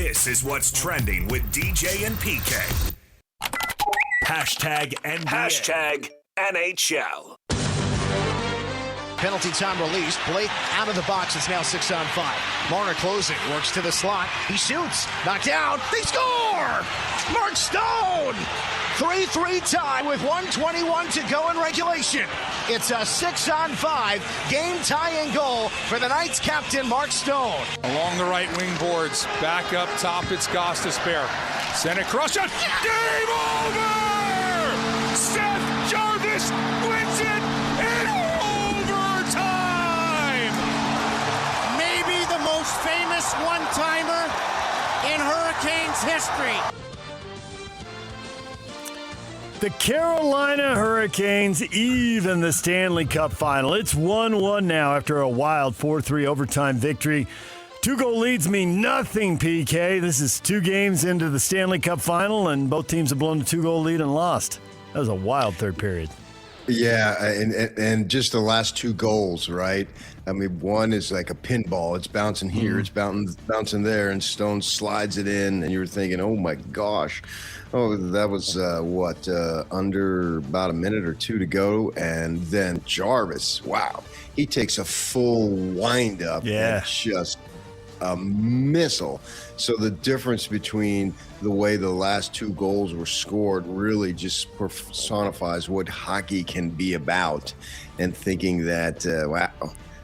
This is what's trending with DJ and PK. Hashtag NBA. Hashtag NHL. Penalty time released. Blake out of the box. It's now 6-on-5. Marner closing. Works to the slot. He shoots. Knocked down. They score! Mark Stone! 3-3 tie with 1:21 to go in regulation. It's a 6-on-5 game-tying goal for the Knights captain, Mark Stone. Along the right wing boards. Back up top. It's Gostisbehere. Send it cross shot. Game over! Seth Jarvis wins it in overtime! Maybe the most famous one-timer in Hurricanes history. The Carolina Hurricanes even the Stanley Cup final. It's 1-1 now after a wild 4-3 overtime victory. 2-goal leads mean nothing, PK. This is 2 games into the Stanley Cup final, and both teams have blown a 2-goal lead and lost. That was a wild third period. Yeah, and just the last 2 goals, right? I mean, one is like a pinball. It's bouncing here, it's bouncing there, and Stone slides it in, and you're thinking, oh, my gosh. Oh, that was, under about a minute or 2 to go, and then Jarvis, wow. He takes a full wind-up and just a missile. So the difference between the way the last 2 goals were scored really just personifies what hockey can be about, and thinking that, wow,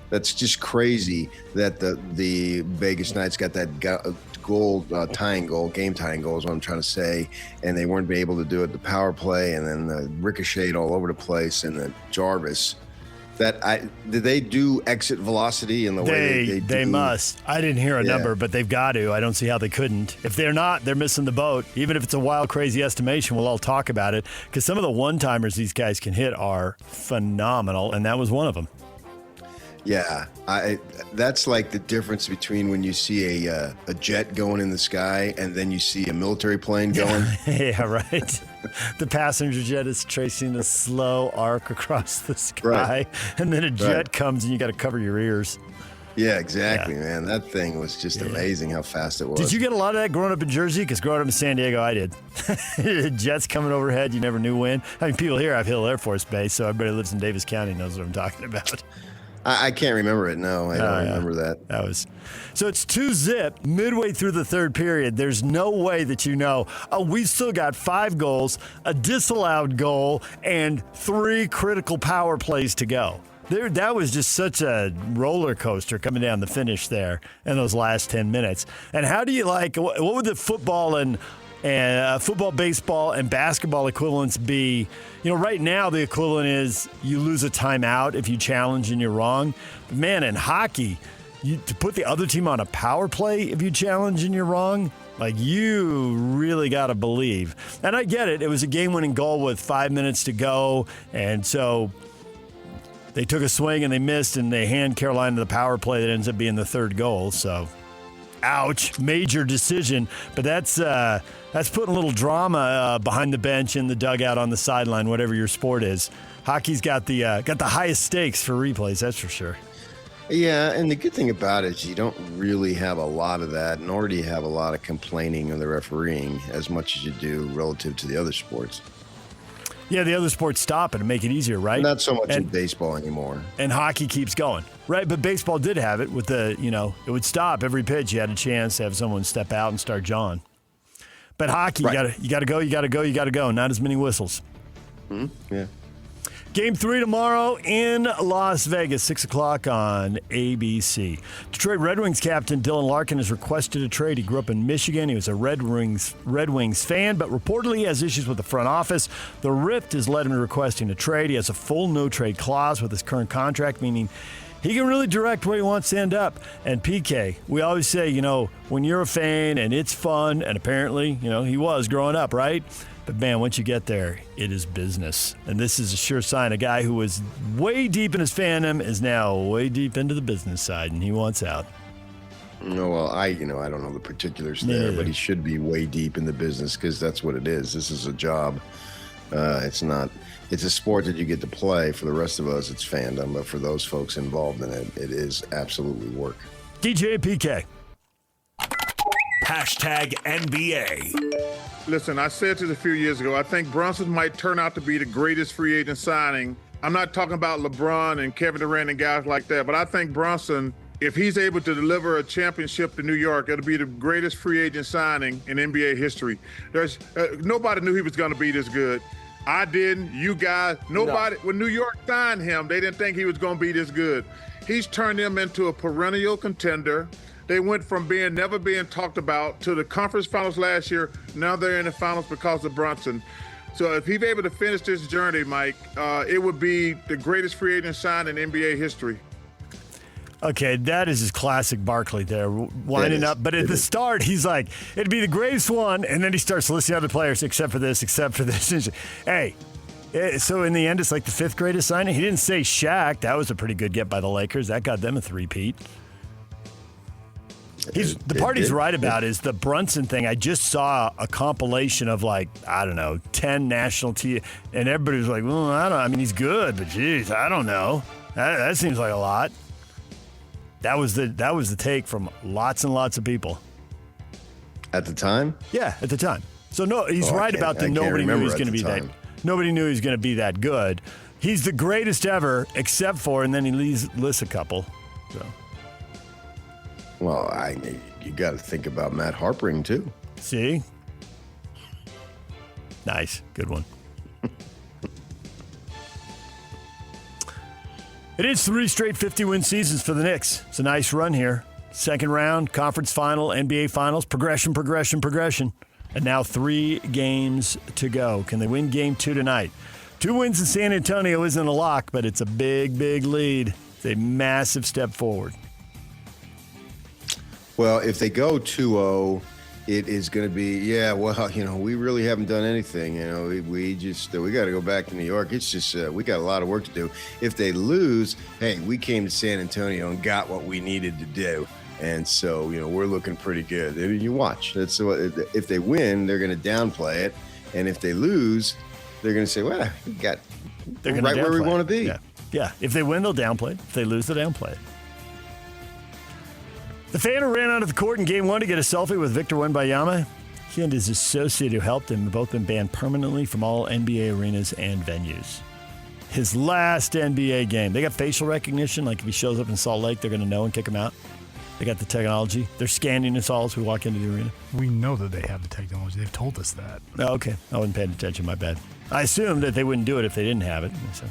that's just crazy that the Vegas Knights got that game-tying goal is what I'm trying to say, and they weren't able to do it. The power play, and then the ricocheted all over the place, and the Jarvis. Did they do exit velocity in the way they do? They must. I didn't hear a number, but they've got to. I don't see how they couldn't. If they're not, they're missing the boat. Even if it's a wild, crazy estimation, we'll all talk about it, because some of the one-timers these guys can hit are phenomenal, and that was one of them. Yeah, that's like the difference between when you see a jet going in the sky and then you see a military plane going. Yeah, right. The passenger jet is tracing a slow arc across the sky, and then a jet comes and you got to cover your ears. Yeah, exactly, man. That thing was just amazing how fast it was. Did you get a lot of that growing up in Jersey? Because growing up in San Diego, I did. Jets coming overhead, you never knew when. I mean, people here have Hill Air Force Base, so everybody who lives in Davis County knows what I'm talking about. I can't remember it. No, I don't remember that. So it's 2-0 midway through the third period. There's no way that we've still got 5 goals, a disallowed goal, and 3 critical power plays to go. That was just such a roller coaster coming down the finish there in those last 10 minutes. And how do you what would the football, baseball, and basketball equivalents be? Right now the equivalent is you lose a timeout if you challenge and you're wrong. But man, in hockey, to put the other team on a power play if you challenge and you're wrong, you really got to believe. And I get it. It was a game-winning goal with 5 minutes to go, and so they took a swing and they missed, and they hand Carolina the power play that ends up being the 3rd goal. So, ouch, major decision. But that's putting a little drama behind the bench, in the dugout, on the sideline, whatever your sport is. Hockey's got the highest stakes for replays, that's for sure. Yeah, and the good thing about it is you don't really have a lot of that, nor do you have a lot of complaining of the refereeing as much as you do relative to the other sports. Yeah, the other sports stop it and make it easier, right? Not so much in baseball anymore. And hockey keeps going, right? But baseball did have it with it would stop every pitch. You had a chance to have someone step out and start jawing. But hockey, right. you got to go. Not as many whistles. Mm-hmm. Yeah. Game 3 tomorrow in Las Vegas, 6 o'clock on ABC. Detroit Red Wings captain Dylan Larkin has requested a trade. He grew up in Michigan. He was a Red Wings fan, but reportedly has issues with the front office. The rift has led him to requesting a trade. He has a full no-trade clause with his current contract, meaning he can really direct where he wants to end up. And PK, we always say, when you're a fan and it's fun, and apparently, he was growing up, right? But, man, once you get there, it is business. And this is a sure sign. A guy who was way deep in his fandom is now way deep into the business side, and he wants out. No, well, I don't know the particulars there, but he should be way deep in the business, because that's what it is. This is a job. It's a sport that you get to play. For the rest of us, it's fandom. But for those folks involved in it, it is absolutely work. DJ PK. Hashtag NBA. Listen, I said this a few years ago. I think Brunson might turn out to be the greatest free agent signing. I'm not talking about LeBron and Kevin Durant and guys like that, but I think Brunson, if he's able to deliver a championship to New York, it'll be the greatest free agent signing in NBA history. There's nobody knew he was going to be this good. I didn't. You guys, nobody. No. When New York signed him, they didn't think he was going to be this good. He's turned them into a perennial contender. They went from never being talked about to the conference finals last year. Now they're in the finals because of Brunson. So if he's able to finish this journey, Mike, it would be the greatest free agent sign in NBA history. Okay, that is his classic Barkley there, winding up. But at the start, he's like, it'd be the greatest one. And then he starts listing other players, except for this. Hey, so in the end, it's like the fifth greatest signing. He didn't say Shaq. That was a pretty good get by the Lakers. That got them a three-peat. The part he's right about is the Brunson thing. I just saw a compilation of 10 national teams, and everybody was like, well, I mean, he's good, but geez, I don't know. That seems like a lot. That was the take from lots and lots of people. At the time? Yeah, at the time. So no, he's right about nobody knew he was going to be that. Nobody knew he was going to be that good. He's the greatest ever, except for, and then he lists a couple. So. Well, you got to think about Matt Harpring too. See? Nice, good one. It is 3 straight 50-win seasons for the Knicks. It's a nice run here. Second round, conference final, NBA finals, progression. And now 3 games to go. Can they win game 2 tonight? 2 wins in San Antonio isn't a lock, but it's a big, big lead. It's a massive step forward. Well, if they go 2-0, it is going to be, we really haven't done anything. We got to go back to New York. It's just, we got a lot of work to do. If they lose, hey, we came to San Antonio and got what we needed to do. And so, we're looking pretty good. You watch. If they win, they're going to downplay it. And if they lose, they're going to say, well, they're right where we want to be. Yeah. If they win, they'll downplay it. If they lose, they'll downplay it. The fan who ran onto the court in Game 1 to get a selfie with Victor Wembanyama, he and his associate who helped him have both been banned permanently from all NBA arenas and venues. His last NBA game. They got facial recognition. Like if he shows up in Salt Lake, they're going to know and kick him out. They got the technology. They're scanning us all as we walk into the arena. We know that they have the technology. They've told us that. Oh, okay. I wasn't paying attention. My bad. I assumed that they wouldn't do it if they didn't have it. So.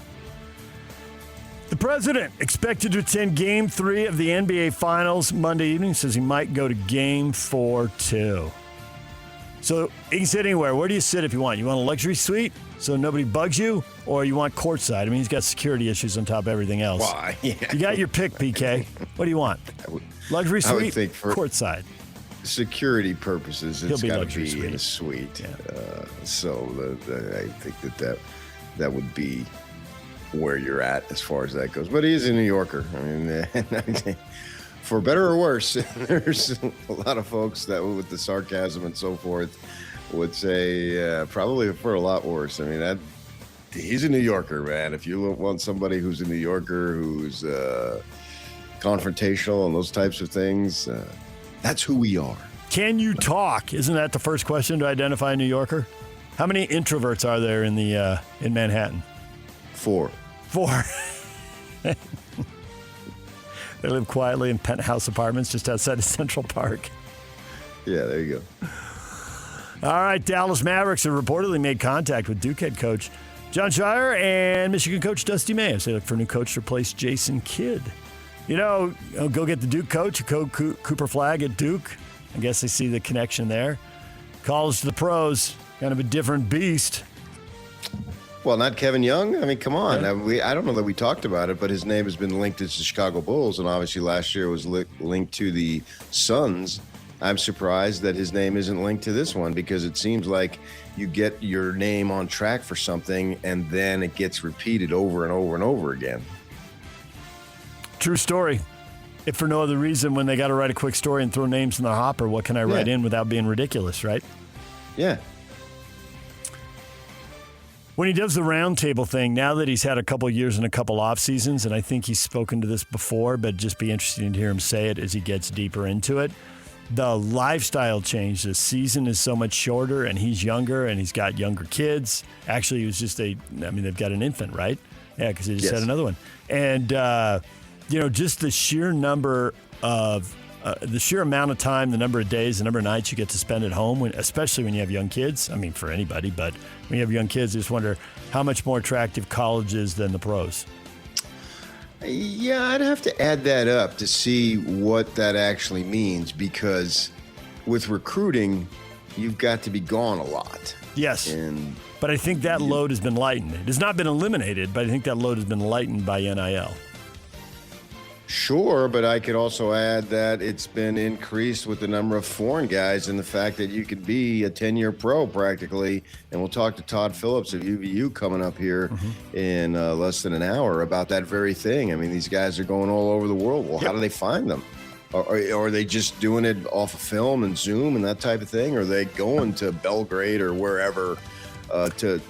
The president expected to attend Game 3 of the NBA Finals Monday evening. Says he might go to Game 4 too. So he can sit anywhere. Where do you sit if you want? You want a luxury suite so nobody bugs you? Or you want courtside? I mean, he's got security issues on top of everything else. Why? Yeah. You got your pick, PK. What do you want? Luxury suite, I would think for courtside. Security purposes, it's got to be in a suite. Yeah. So I think that would be where you're at as far as that goes. But he is a New Yorker. I mean, for better or worse, there's a lot of folks that, with the sarcasm and so forth, would say probably for a lot worse. I mean, he's a New Yorker, man. If you want somebody who's a New Yorker, who's confrontational and those types of things, that's who we are. Can you talk? Isn't that the first question to identify a New Yorker? How many introverts are there in Manhattan? 4. They live quietly in penthouse apartments just outside of Central Park. Yeah, there you go. All right, Dallas Mavericks have reportedly made contact with Duke head coach Jon Scheyer and Michigan coach Dusty May as they look for a new coach to replace Jason Kidd. Go get the Duke coach, Cooper Flagg at Duke. I guess they see the connection there. College to the pros, kind of a different beast. Well, not Kevin Young. I mean, come on. Yeah. I don't know that we talked about it, but his name has been linked to the Chicago Bulls, and obviously last year was linked to the Suns. I'm surprised that his name isn't linked to this one, because it seems like you get your name on track for something, and then it gets repeated over and over and over again. True story. If for no other reason, when they got to write a quick story and throw names in the hopper, what can I write in without being ridiculous, right? Yeah. When he does the roundtable thing, now that he's had a couple years and a couple off seasons, and I think he's spoken to this before, but just be interesting to hear him say it as he gets deeper into it. the lifestyle change. The season is so much shorter, and he's younger, and he's got younger kids. Actually, he was they've got an infant, right? Yeah, because they just had another one. And, just the sheer number of the sheer amount of time, the number of days, the number of nights you get to spend at home, especially when you have young kids. I mean, for anybody, but when you have young kids, I just wonder how much more attractive college is than the pros. Yeah, I'd have to add that up to see what that actually means, because with recruiting, you've got to be gone a lot. Yes. But I think that load has been lightened. It has not been eliminated, but I think that load has been lightened by NIL. Sure, but I could also add that it's been increased with the number of foreign guys and the fact that you could be a 10-year pro practically. And we'll talk to Todd Phillips of UVU coming up here in less than an hour about that very thing. I mean, these guys are going all over the world. Well, how do they find them? Are they just doing it off of film and Zoom and that type of thing? Or are they going to Belgrade or wherever to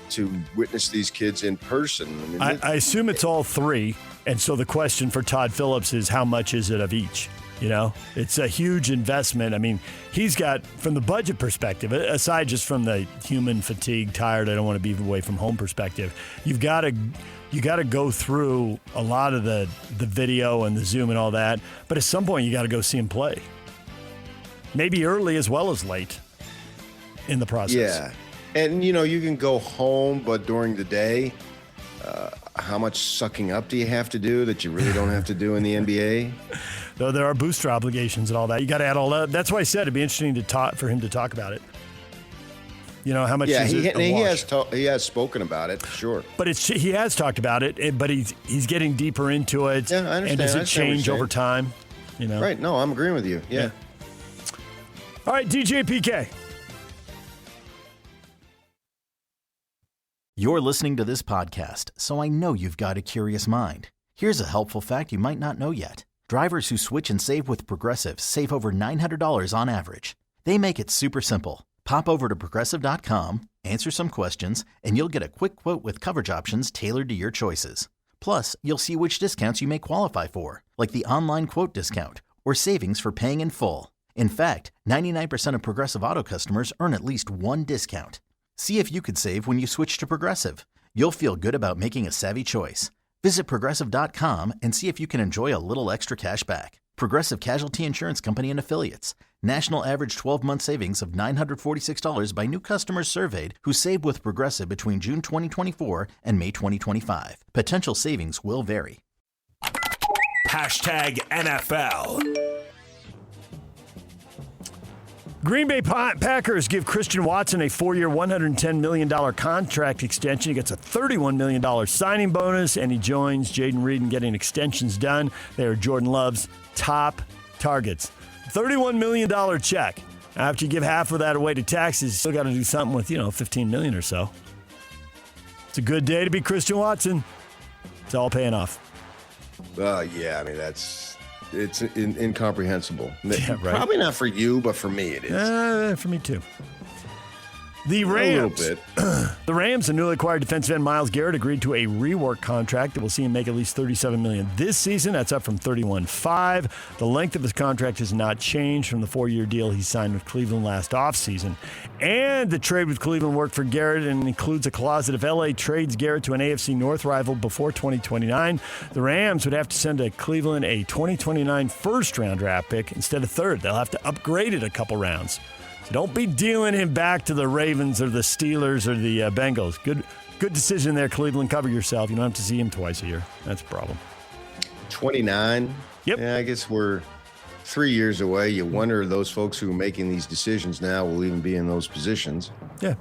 witness these kids in person? I assume it's all three. And so the question for Todd Phillips is, how much is it of each? It's a huge investment. I mean, he's got, from the budget perspective, aside just from the human fatigue, tired, I don't want to be away from home perspective, you got to go through a lot of the video and the Zoom and all that. But at some point, you got to go see him play. Maybe early as well as late in the process. Yeah. And, you can go home, but during the day, how much sucking up do you have to do that you really don't have to do in the NBA? Though there are booster obligations and all that. You got to add all that. That's why I said it'd be interesting for him to talk about it. How much is it a wash? He has spoken about it, sure. But he has talked about it, but he's getting deeper into it. Yeah, I understand. And does it change over time? Right. No, I'm agreeing with you. Yeah. All right, DJ PK. You're listening to this podcast, so I know you've got a curious mind. Here's a helpful fact you might not know yet. Drivers who switch and save with Progressive save over $900 on average. They make it super simple. Pop over to Progressive.com, answer some questions, and you'll get a quick quote with coverage options tailored to your choices. Plus, you'll see which discounts you may qualify for, like the online quote discount or savings for paying in full. In fact, 99% of Progressive Auto customers earn at least one discount. See if you could save when you switch to Progressive. You'll feel good about making a savvy choice. Visit Progressive.com and see if you can enjoy a little extra cash back. Progressive Casualty Insurance Company and Affiliates. National average 12-month savings of $946 by new customers surveyed who saved with Progressive between June 2024 and May 2025. Potential savings will vary. #NFL. Green Bay Packers give Christian Watson a 4-year, $110 million contract extension. He gets a $31 million signing bonus, and he joins Jaden Reed in getting extensions done. They are Jordan Love's top targets. $31 million check. After you give half of that away to taxes, you still got to do something with, $15 million or so. It's a good day to be Christian Watson. It's all paying off. Yeah, I mean, it's incomprehensible. Yeah, right. Probably not for you, but for me it is. For me too. The Rams. A little bit. The Rams, the newly acquired defensive end Myles Garrett, agreed to a rework contract that will see him make at least $37 million this season. That's up from $31.5. The length of his contract has not changed from the 4-year deal he signed with Cleveland last offseason. And the trade with Cleveland worked for Garrett and includes a clause that if LA trades Garrett to an AFC North rival before 2029, the Rams would have to send to Cleveland a 2029 first-round draft pick instead of third. They'll have to upgrade it a couple rounds. So don't be dealing him back to the Ravens or the Steelers or the Bengals. Good decision there, Cleveland. Cover yourself. You don't have to see him twice a year. That's a problem. 29? Yep. Yeah, I guess we're 3 years away. You wonder those folks who are making these decisions now will even be in those positions. Yeah.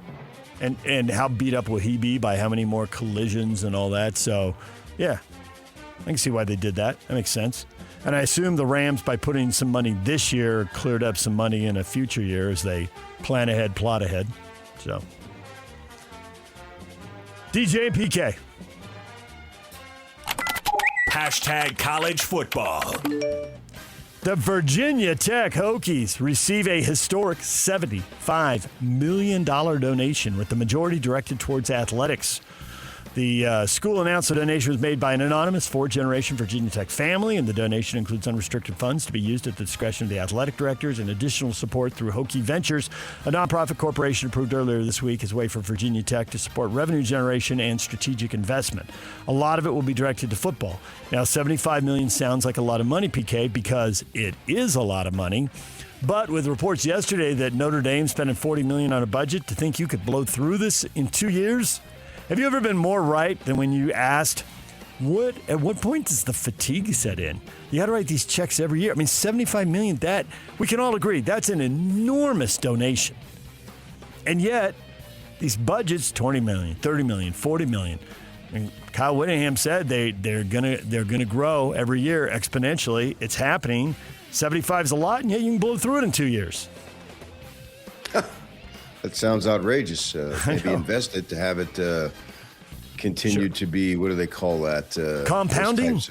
And how beat up will he be by how many more collisions and all that. So, yeah, I can see why they did that. That makes sense. And I assume the Rams, by putting some money this year, cleared up some money in a future year as they plan ahead, plot ahead. So, DJ and PK. #college football. The Virginia Tech Hokies receive a historic $75 million donation, with the majority directed towards athletics. The school announced the donation was made by an anonymous fourth-generation Virginia Tech family, and the donation includes unrestricted funds to be used at the discretion of the athletic directors and additional support through Hokie Ventures, a nonprofit corporation approved earlier this week as a way for Virginia Tech to support revenue generation and strategic investment. A lot of it will be directed to football. Now, $75 million sounds like a lot of money, PK, because it is a lot of money. But with reports yesterday that Notre Dame spending $40 million on a budget, to think you could blow through this in 2 years? Have you ever been more right than when you asked, at what point does the fatigue set in? You got to write these checks every year. I mean, $75 million, that, we can all agree, that's an enormous donation. And yet, these budgets, $20 million, $30 million, $40 million. And Kyle Whittingham said they're gonna grow every year exponentially. It's happening. 75 is a lot, and yet you can blow through it in 2 years. That sounds outrageous. Maybe invest it to have it continue to be, what do they call that? Compounding?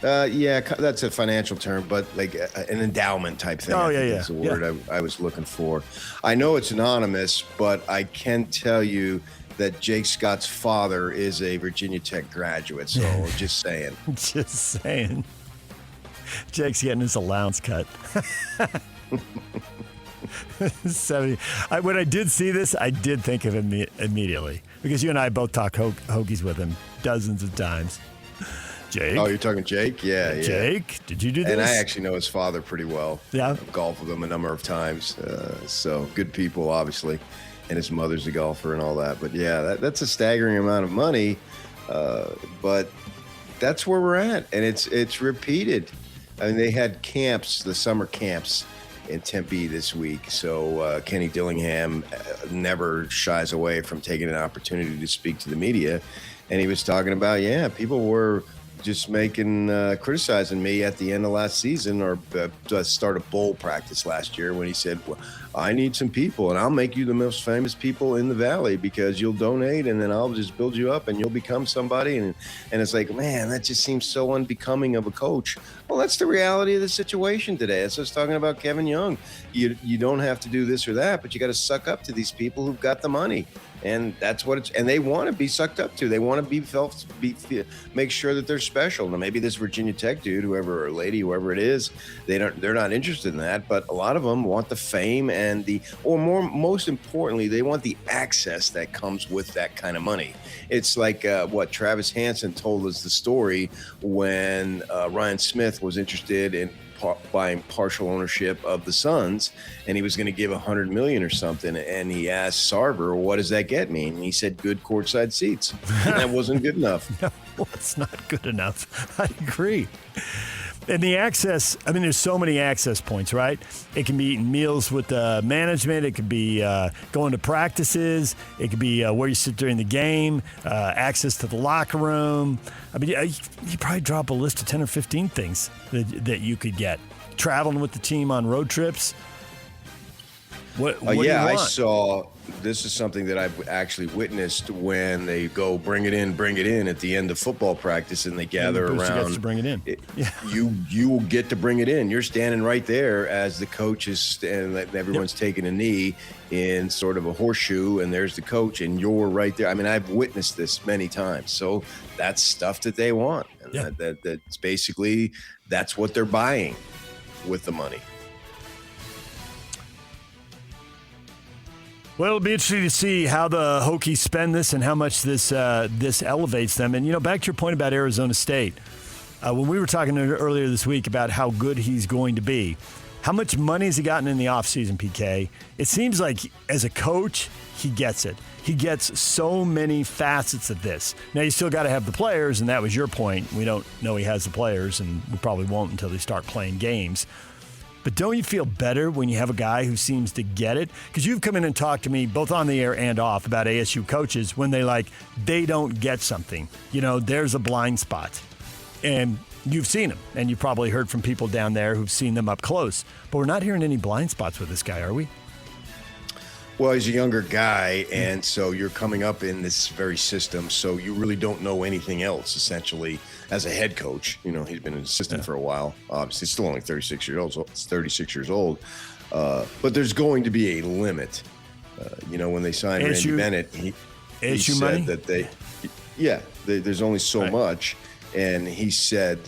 Yeah, that's a financial term, but like an endowment type thing. Oh, yeah. That's the word I was looking for. I know it's anonymous, but I can tell you that Jake Scott's father is a Virginia Tech graduate, so just saying. Just saying. Jake's getting his allowance cut. When I did see this, I did think of him immediately because you and I both talk Hokies with him dozens of times. Jake. Oh, you're talking Jake? Yeah. Jake, did you do this? And I actually know his father pretty well. Yeah. I've golfed with him a number of times. So good people, obviously. And his mother's a golfer and all that. But yeah, that's a staggering amount of money. But that's where we're at. And it's repeated. I mean, they had camps, the summer camps in Tempe this week. So Kenny Dillingham never shies away from taking an opportunity to speak to the media. And he was talking about, people were just criticizing me at the end of last season or start a bowl practice last year when he said, well, I need some people and I'll make you the most famous people in the Valley because you'll donate and then I'll just build you up and you'll become somebody. And it's like, man, that just seems so unbecoming of a coach. Well, that's the reality of the situation today. It's just talking about Kevin Young. You don't have to do this or that, but you got to suck up to these people who've got the money. And that's what and they want to be sucked up to. They want to make sure that they're special. Now, maybe this Virginia Tech dude, whoever or lady, whoever it is, they're not interested in that. But a lot of them want the fame and most importantly, they want the access that comes with that kind of money. It's like what Travis Hansen told us the story when Ryan Smith was interested in buying partial ownership of the Suns, and he was going to give $100 million or something. And he asked Sarver, "What does that get me?" And he said, "Good courtside seats." And that wasn't good enough. No, it's not good enough. I agree. And the access, I mean, there's so many access points, right? It can be eating meals with management. It could be going to practices. It could be where you sit during the game, access to the locker room. I mean, you probably drop a list of 10 or 15 things that you could get. Traveling with the team on road trips. What do you want? I saw, this is something that I've actually witnessed when they go bring it in at the end of football practice and they gather around. Gets to bring it in. You will get to bring it in. You're standing right there as the coach is standing, everyone's taking a knee in sort of a horseshoe, and there's the coach, and you're right there. I mean, I've witnessed this many times. So that's stuff that they want. And that's basically, that's what they're buying with the money. Well, it'll be interesting to see how the Hokies spend this and how much this elevates them. And, back to your point about Arizona State, when we were talking earlier this week about how good he's going to be, how much money has he gotten in the offseason, PK? It seems like as a coach, he gets it. He gets so many facets of this. Now, you still got to have the players, and that was your point. We don't know he has the players, and we probably won't until they start playing games. But don't you feel better when you have a guy who seems to get it? Because you've come in and talked to me both on the air and off about ASU coaches when they don't get something. There's a blind spot. And you've seen them, and you've probably heard from people down there who've seen them up close. But we're not hearing any blind spots with this guy, are we? Well, he's a younger guy, and so you're coming up in this very system, so you really don't know anything else, essentially, as a head coach. He's been an assistant for a while. Obviously, he's still only 36 years old. But there's going to be a limit. When they signed Randy Bennett, he said that Yeah, there's only so much. And he said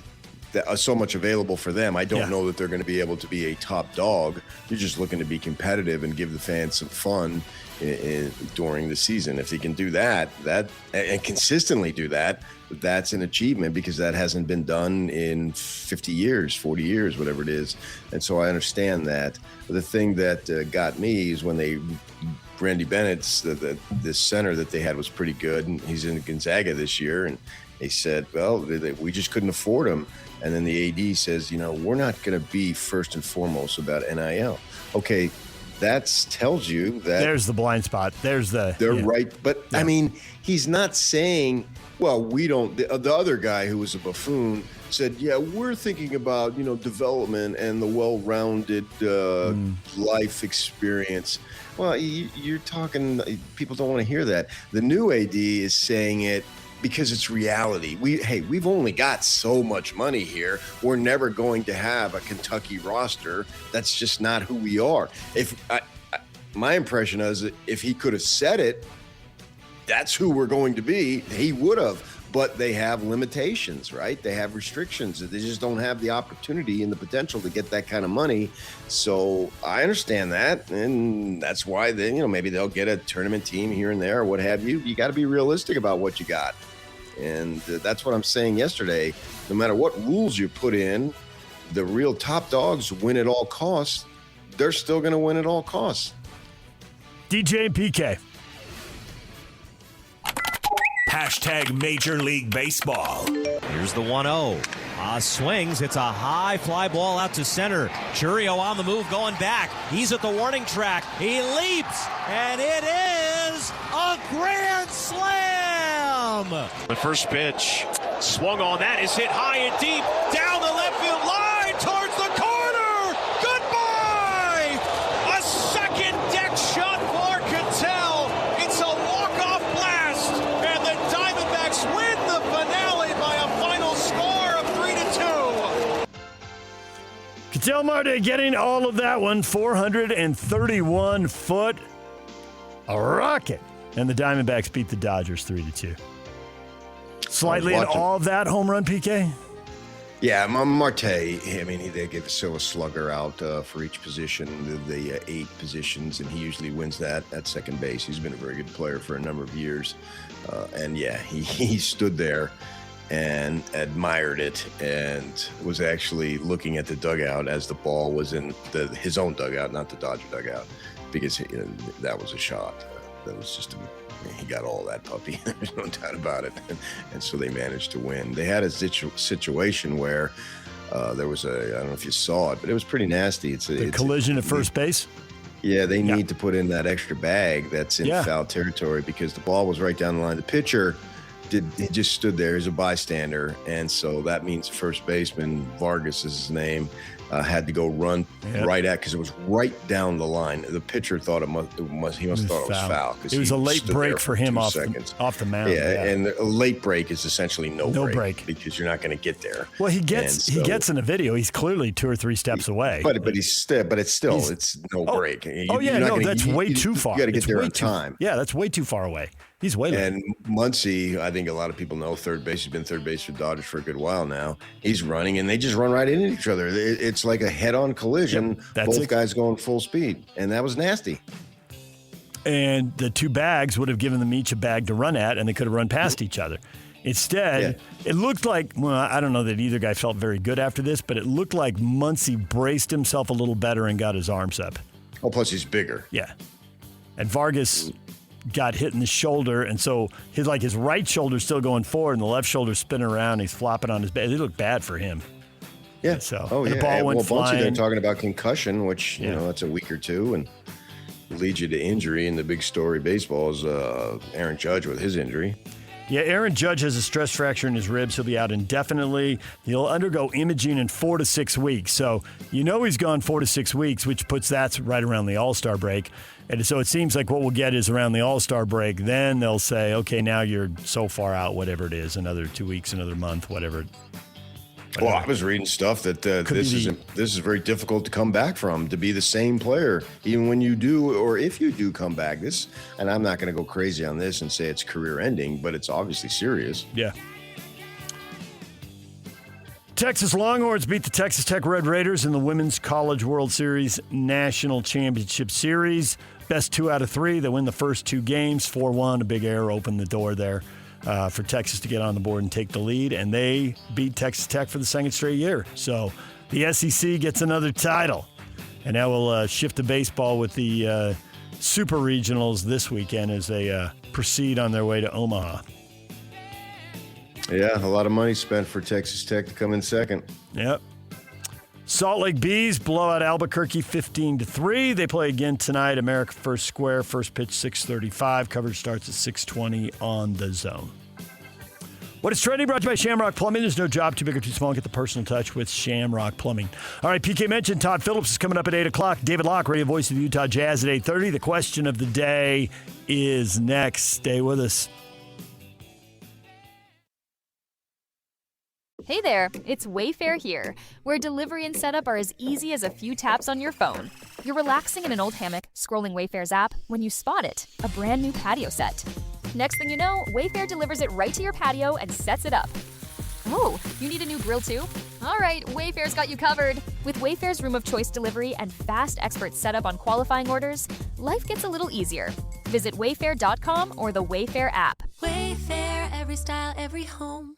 that so much available for them. I don't know that they're going to be able to be a top dog. You're just looking to be competitive and give the fans some fun during the season. If he can do that and consistently do that, that's an achievement, because that hasn't been done in 50 years, 40 years, whatever it is. And so I understand that. The thing that got me is when Randy Bennett's, the center that they had was pretty good, and he's in Gonzaga this year, and they said, well, we just couldn't afford him. And then the AD says, we're not going to be first and foremost about NIL. Okay, that tells you that there's the blind spot. They're right. But I mean, he's not saying, well, we don't. The other guy who was a buffoon said, yeah, we're thinking about, development and the well-rounded life experience. Well, you're talking, people don't want to hear that. The new AD is saying it because it's reality. We've only got so much money here. We're never going to have a Kentucky roster. That's just not who we are. My impression is, if he could have said it, that's who we're going to be, he would have. But they have limitations, right? They have restrictions. They just don't have the opportunity and the potential to get that kind of money. So I understand that, and that's why maybe they'll get a tournament team here and there or what have you. You got to be realistic about what you got. And that's what I'm saying yesterday. No matter what rules you put in, the real top dogs win at all costs. They're still going to win at all costs. DJ and PK. Hashtag Major League Baseball. Here's the 1-0. Swings. It's a high fly ball out to center. Churio on the move, going back. He's at the warning track. He leaps, and it is a grand slam. The first pitch swung on. That is hit high and deep down the left field line towards the corner. Goodbye. A second deck shot for Cattell. It's a walk-off blast, and the Diamondbacks win the finale by a final score of 3-2. Cattell Marte getting all of that one. 431 foot. A rocket. And the Diamondbacks beat the Dodgers 3-2. Slightly in all of that home run, PK? Yeah, Marte, they give a slugger out for each position, the 8 positions, and he usually wins that at second base. He's been a very good player for a number of years. He stood there and admired it and was actually looking at the dugout as the ball was in his own dugout, not the Dodger dugout, because that was a shot. That was just he got all that puppy. There's no doubt about it. And so they managed to win. They had a situation where there was I don't know if you saw it, but it was pretty nasty. It's a collision at first base? Yeah, they need to put in that extra bag that's in foul territory, because the ball was right down the line. The pitcher he just stood there as a bystander, and so that means first baseman, Vargas is his name, had to go run right at, because it was right down the line. The pitcher thought he must have thought it was foul. It was a late break for him off the mound. Yeah, and a late break is essentially no break, because you're not going to get there. Well, he gets in the video. He's clearly 2 or 3 steps away. But it's no break. That's way too far. You got to get there on time. Yeah, that's way too far away. He's way late. And Muncy, I think a lot of people know third base. He's been third base for Dodgers for a good while now. He's running, and they just run right into each other. It's like a head-on collision. Both guys going full speed, and that was nasty. And the 2 bags would have given them each a bag to run at, and they could have run past each other. Instead, it looked like, I don't know that either guy felt very good after this, but it looked like Muncy braced himself a little better and got his arms up. Oh, plus he's bigger. Yeah. And Vargas got hit in the shoulder, and so his right shoulder's still going forward, and the left shoulder's spinning around. He's flopping on his back. It looked bad for him. Yeah. So, the ball went flying. They're talking about concussion, which that's a week or two, and leads you to injury. And the big story baseball is Aaron Judge with his injury. Yeah, Aaron Judge has a stress fracture in his ribs. He'll be out indefinitely. He'll undergo imaging in 4 to 6 weeks. So he's gone 4 to 6 weeks, which puts that right around the All-Star break. And so it seems like what we'll get is around the All-Star break. Then they'll say, okay, now you're so far out, whatever it is, another 2 weeks, another month, whatever. Well, I was reading stuff that this is very difficult to come back from, to be the same player, even when you do, or if you do come back. And I'm not going to go crazy on this and say it's career ending, but it's obviously serious. Yeah. Texas Longhorns beat the Texas Tech Red Raiders in the Women's College World Series National Championship Series. Best 2 out of 3. They win the first 2 games, 4-1. A big error opened the door there for Texas to get on the board and take the lead, and they beat Texas Tech for the second straight year. So the SEC gets another title, and that will shift to baseball with the Super Regionals this weekend as they proceed on their way to Omaha. Yeah, a lot of money spent for Texas Tech to come in second. Yep. Salt Lake Bees blow out Albuquerque 15-3. They play again tonight, America First Square. First pitch 6:35. Coverage starts at 6:20 on the Zone. What is trending? Brought to you by Shamrock Plumbing. There's no job too big or too small. Get the personal touch with Shamrock Plumbing. All right, PK mentioned Todd Phillips is coming up at 8 o'clock. David Locke, radio voice of the Utah Jazz at 8:30. The question of the day is next. Stay with us. Hey there, it's Wayfair here, where delivery and setup are as easy as a few taps on your phone. You're relaxing in an old hammock, scrolling Wayfair's app, when you spot it, a brand new patio set. Next thing you know, Wayfair delivers it right to your patio and sets it up. Oh, you need a new grill too? All right, Wayfair's got you covered. With Wayfair's Room of Choice delivery and fast expert setup on qualifying orders, life gets a little easier. Visit wayfair.com or the Wayfair app. Wayfair, every style, every home.